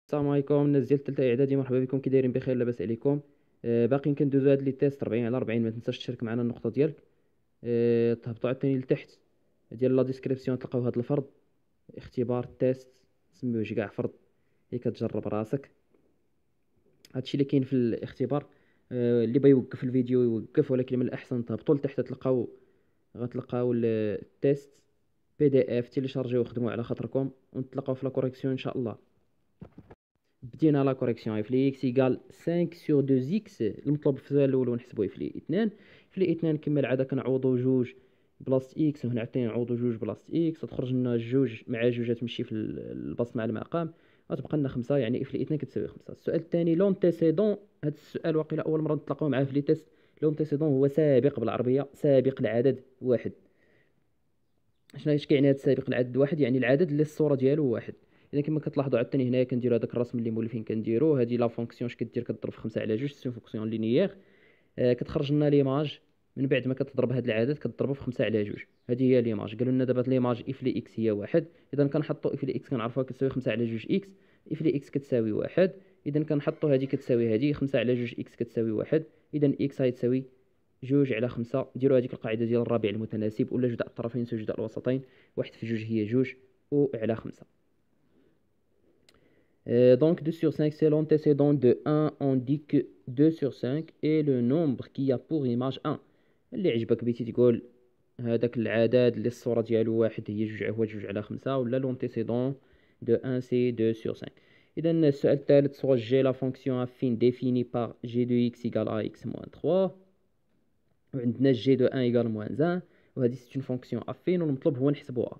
السلام عليكم الناس ديال الثالثه اعدادي، مرحبا بكم. كي دايرين؟ بخير لاباس عليكم؟ باقيين كندوزو هاد لي تيست 40 على 40. ما تنساش تشارك معنا النقطه ديالك. تهبطوا عاوتاني لتحت ديال لا ديسكريبسيون تلقاو هاد الفرض، اختبار تيست، سميوه كاع فرض اللي كتجرب راسك. هادشي اللي كاين في الاختبار. اللي بغى يوقف الفيديو يوقف، ولكن من الاحسن تهبطوا لتحت تلقاو، غتلقاو التيست بي دي اف تيليشارجيو وخدموا على خاطركم، ونتلاقاو في لا كوريكسيون ان شاء الله. بدينا لا كوريكسيون. اف لي اكس ايكال 5 سور 2 اكس، المطلوب في السؤال الاول ونحسبوا اف لي 2. في لي 2 كما العاده كنعوضوا جوج بلاصه اكس، وهنا عاوتاني نعوضوا جوج بلاصه اكس، تخرج لنا جوج مع جوج تمشي في البسط مع المقام، غتبقى لنا 5. يعني اف لي 2 كتساوي 5. السؤال الثاني لونتيسيدون. هذا السؤال واقيلا اول مره نتلاقاو معاه في لي تيست. لونتيسيدون هو سابق بالعربيه، سابق العدد واحد. شنو اش كيعني هذا سابق العدد واحد؟ يعني العدد اللي الصوره ديالو واحد. اذا كما كتلاحظوا عاوتاني هنايا كنديروا هذاك الرسم اللي مولفين كنديروا. هذه لا فونكسيون اش كدير؟ كتضرب في 5 على 2، سي فونكسيون لينيير. كتخرج لنا ليماج من بعد ما كتضرب هذا العدد كتضربه في 5 على 2. هذه هي ليماج. قالوا لنا دابا ليماج اف لي اكس هي واحد، اذا كنحطوا اف لي اكس كنعرفوها كتساوي 5 على 2 اكس. اف لي اكس كتساوي واحد، اذا كنحطوا هذه كتساوي هذه 5 على 2 اكس كتساوي واحد، اذا اكس غتساوي جوج على 5. ديروا هذيك القاعده ديال الرابع المتناسب، ولا جداء الطرفين يساوي جداء الوسطين. واحد في جوج هي جوج، وعلى 5. Donc 2 sur 5 c'est l'antécédent de 1. On dit que 2 sur 5 est le nombre qui a pour image 1. اللي عجبك بيتي تقول هذاك العدد اللي الصورة ديالو واحد هي جوج على 5، ولا l'antécédent de 1 c'est 2 sur 5. إذا السؤال الثالث: soit G la fonction affine définie par G de x égale à x moins 3. وعندنا G de 1 égale moins 1، وهذه c'est une fonction affine والمطلوب هو نحسبوها.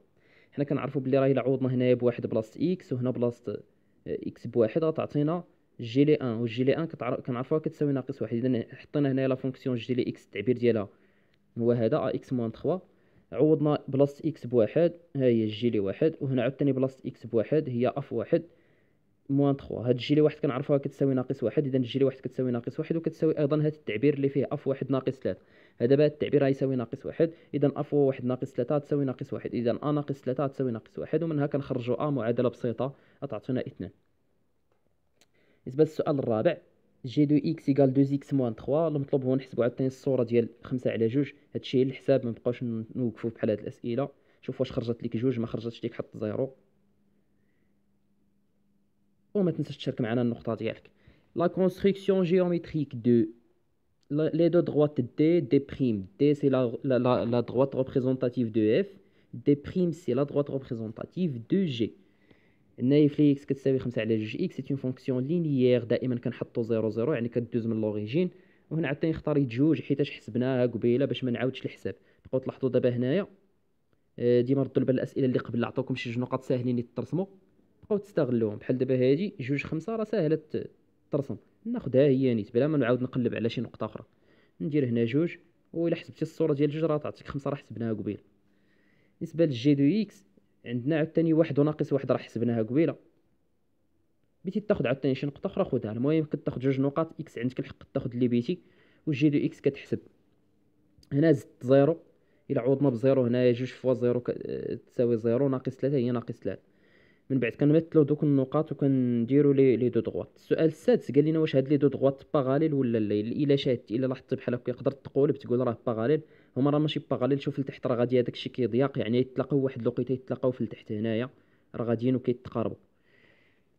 حنا كنعرفوا بلي راه الا عوضنا هنايا بواحد بلاصه اكس وهنا بلاصه اكس بواحد غتعطينا جي لي 1، والجي لي 1 كنعرفوها كتساوي ناقص واحد. اذا حطينا هنايا لا فونكسيون جي لي اكس، التعبير ديالها هو هذا اكس موان 3. عوضنا بلاصه اكس بواحد، ها هي جي لي واحد، وهنا عاوتاني بلاصه اكس بواحد هي اف واحد موان 3. هاد الجي لي واحد كنعرفوها كتساوي ناقص واحد، اذا الجي لي واحد كتساوي ناقص واحد، وكتساوي ايضا هاد التعبير اللي فيه اف واحد ناقص 3. هذا بقى التعبير غيساوي ناقص واحد، اذا اف واحد ناقص 3 تساوي ناقص واحد، اذا ا ناقص 3 تساوي ناقص واحد، ومنها كنخرجوا ا معادله بسيطه غتعطينا 2. بالنسبه للسؤال الرابع: جي دو اكس ايكال 2 اكس موان 3. المطلوب هو نحسبوا عاوتاني الصوره ديال 5 على 2. هادشي هي الحساب، ما نبقاوش نوقفوا بحال هاد الاسئله. شوف واش خرجت لك جوج، ما خرجتش لك حط زيرو. وما تنساش تشارك معنا النقطه ديالك. La construction géométrique de les deux droites D, D', D c'est la droite représentative de F, D' c'est la droite représentative de G. هنا في x كتساوي 5 على 2 x، c'est une fonction linéaire. دائما كنحطوا 0 0 يعني كدوز من لوريجين. وهنا عاوتاني اختاريت جوج حيتاش حسبناها قبيله باش ما نعاودش الحساب. بقاو تلاحظوا دابا هنايا ديما ردوا لبال الاسئله اللي قبل عطاوكم شي جوج نقط ساهلين ترسموا، بقاو تستغلوهم. بحال دابا هادي جوج 5 راه ساهله ترسم، ناخذها هي نيت بلا ما نعاود نقلب على شي نقطه اخرى. ندير هنا جوج، وإلا حسبتي الصوره ديال جوج راه تعطيك 5، راه حسبناها قبيله. بالنسبه للجي دو اكس عندنا عاوتاني واحد وناقص واحد راه حسبناها قبيله. بغيتي تاخذ عاوتاني شي نقطه اخرى خذها، المهم كتاخذ جوج نقاط اكس عندك الحق تاخذ اللي بيتي. والجي دو اكس كتحسب هنا زدت زيرو، الا عوضنا بزيرو هنايا جوج فوا زيرو تساوي زيرو، ناقص 3 هي ناقص 3. من بعد كنمثلوا دوك النقاط وكنديروا لي دو دغوات. السؤال السادس قال لنا واش هاد لي دو دغوات باراليل ولا لا. الا شاهدتي الا لاحظتي بحال هكا يقدر تقولب تقول راه باراليل. هما راه ماشي باراليل. شوف لتحت راه غادي هذاك الشيء كيضيق، يعني يتلاقاو واحد الوقيته يتلاقاو في التحت هنايا راه غاديين وكيتقاربوا.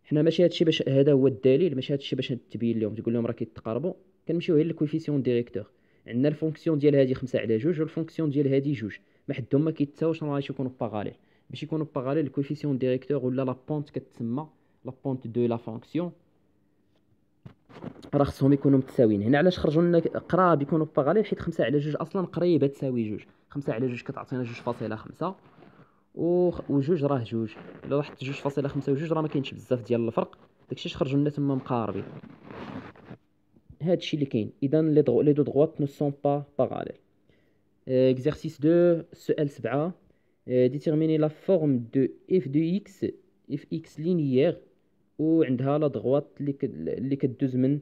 حنا ماشي هادشي باش هذا هو الدليل، ماشي هادشي باش تبين لهم تقول لهم راه كيتقاربوا. كنمشيو غير للكويفيسيون ديريكتور. عندنا الفونكسيون ديال هذه 5 على 2 والفونكسيون ديال هذه 2، ما حدهم ما كيتساوش، راه غادي يكونوا باراليل. باش يكونوا باراليل الكويفيسيون ديريكتور ولا لا بونت كتسمى لا بونت دو لا فونكسيون راه خصهم يكونوا متساويين. هنا علاش خرجوا لنا قراب يكونوا باراليل؟ حيت 5 على 2 اصلا قريبه تساوي 2. 5 على 2 كتعطينا 2.5 وجوج راه جوج. الا لاحظت 2.5 وجوج راه ما كاينش بزاف ديال الفرق، داكشي خرجوا لنا تما مقاربين. هادشي اللي كاين. اذا لي دو دغوات نو سون با باراليل. اكزرسيس 2 السؤال 7: ديتيرميني لا فورم دو اف دو اكس، اف اكس لينيير وعندها لا دغوات اللي كدوز من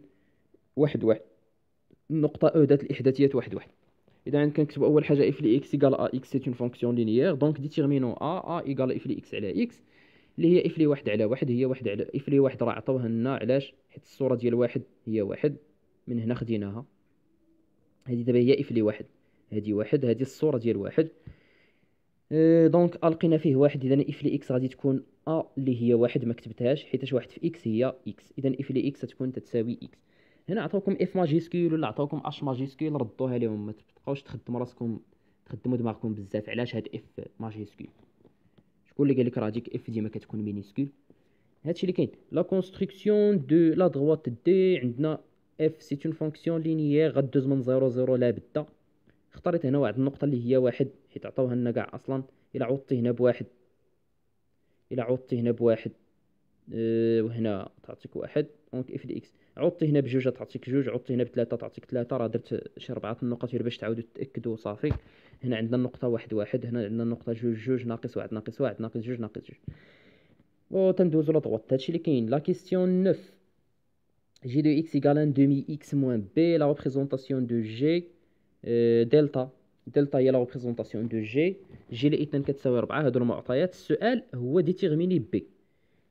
واحد واحد، النقطه او ذات الاحداثيات واحد واحد. اذا كنكتبوا اول حاجه اف لي اكس ايكال ا اكس سي اون فونكسيون لينيير، دونك ديتيرمينو ا ايكال اف لي اكس على اكس. اللي هي اف لي واحد على واحد هي واحد على اف لي واحد، راه عطاوها لنا علاش؟ حيت الصوره ديال واحد هي واحد، من هنا خديناها. هذه دابا هي اف لي واحد، هذه واحد، هذه الصوره ديال واحد. دونك لقينا فيه واحد، اذا اف لي اكس غادي تكون اللي هي واحد، ما كتبتهاش حيتاش واحد في اكس هي اكس، اذا اف لي اكس تكون تتساوي اكس. هنا عطاوكم اف ماجيسكول ولا عطاوكم اش ماجيسكول، ردوها لهم، ما تبقاوش تخدموا راسكم، تخدموا دماغكم بزاف. علاش هاد اف ماجيسكول؟ شكون اللي قال لك راه ديك اف ديما كتكون مينيسكول؟ هادشي اللي كاين. لا كونستركسيون دو لا دروات دي، عندنا اف سي اون فونكسيون لينيير غدوز من 0 لا بدا. اختاريت هنا واحد النقطه اللي هي واحد، حيت عطاوها لنا كاع اصلا. الا عوضتي هنا بواحد، الا عوضتي هنا بواحد، وهنا تعطيك واحد، دونك اف دي اكس. عوضتي هنا بجوج تعطيك جوج، عوضتي هنا بثلاثة تعطيك ثلاثة. راه درت شي 4 النقط غير باش تعاودوا تأكدوا صافي. هنا عندنا النقطة واحد واحد، هنا عندنا النقطة جوج جوج، ناقص واحد ناقص واحد ناقص جوج ناقص جوج. تندوزو لا دغوات. هادشي اللي كاين. لا كيستيون 9، جي دو اكس ايكال ان دومي اكس موان بي. لا ريبريزونطاسيون دو جي دلتا. دلتا هي لا ريبريزونطاسيون دو جي. جي لي اثنان كتساوي 4. هادو المعطيات. السؤال هو ديتيغميني بي،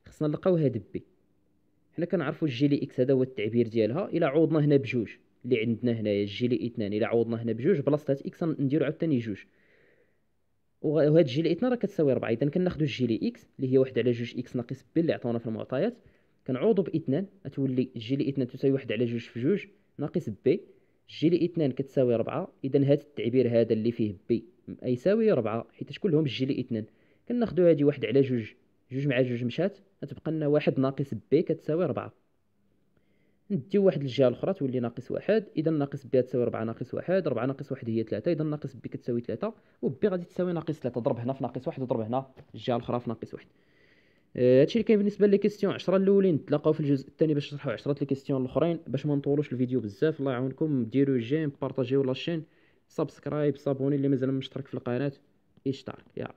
خصنا نلقاو هاد بي. حنا كنعرفوا الجي لي اكس هذا هو التعبير ديالها. الا عوضنا هنا بجوج اللي عندنا هنايا الجي لي اثنان، الا عوضنا هنا بجوج بلاصه هاد اكس نديرو عاوتاني جوج، وهاد جي لي اثنان راه كتساوي 4. اذا كناخذوا الجي لي اكس اللي هي 1 على جوج اكس ناقص بي اللي عطاونا في المعطيات، كنعوضوا باثنان، غتولي جي لي اثنان تساوي 1 على جوج في جوج ناقص بي. جي لي اثنان كتساوي 4. اذا هاد التعبير هذا اللي فيه بي يساوي 4 حيت كلهم الجي لي اثنان. كناخذوا هادي 1 على جوج، جوج مع جوج مشات، غتبقى لنا 1 ناقص بي كتساوي 4. نديو واحد للجهه الاخرى تولي ناقص واحد. اذا ناقص بي تساوي 4 ناقص واحد، 4 ناقص واحد هي 3، اذا ناقص بي كتساوي 3، وبي غادي تساوي ناقص 3. ضرب هنا في ناقص واحد وضرب هنا الجهه الاخرى في ناقص واحد. هادشي اللي كاين بالنسبه لي كيستيون 10 الاولين. نتلاقاو في الجزء الثاني باش نشرحوا 10 لي كيستيون الاخرين، باش ما نطولوش الفيديو بزاف. الله يعاونكم، ديروا جيم، بارطاجيو لاشين، سبسكرايب، صابوني اللي مازال مشترك في القناه يشترك. يلا.